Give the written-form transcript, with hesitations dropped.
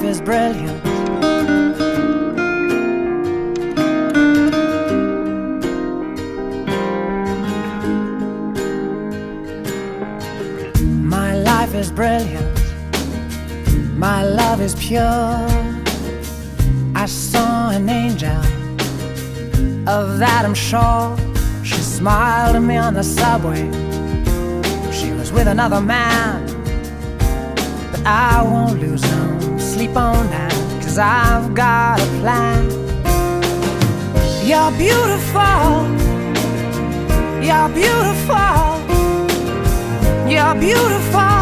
life is brilliant. My life is brilliant. My love is pure. I saw an angel, of that I'm sure. She smiled at me on the subway. She was with another man, but I won't lose no sleep on that, 'cause I've got a plan. You're beautiful. You're beautiful. You're beautiful.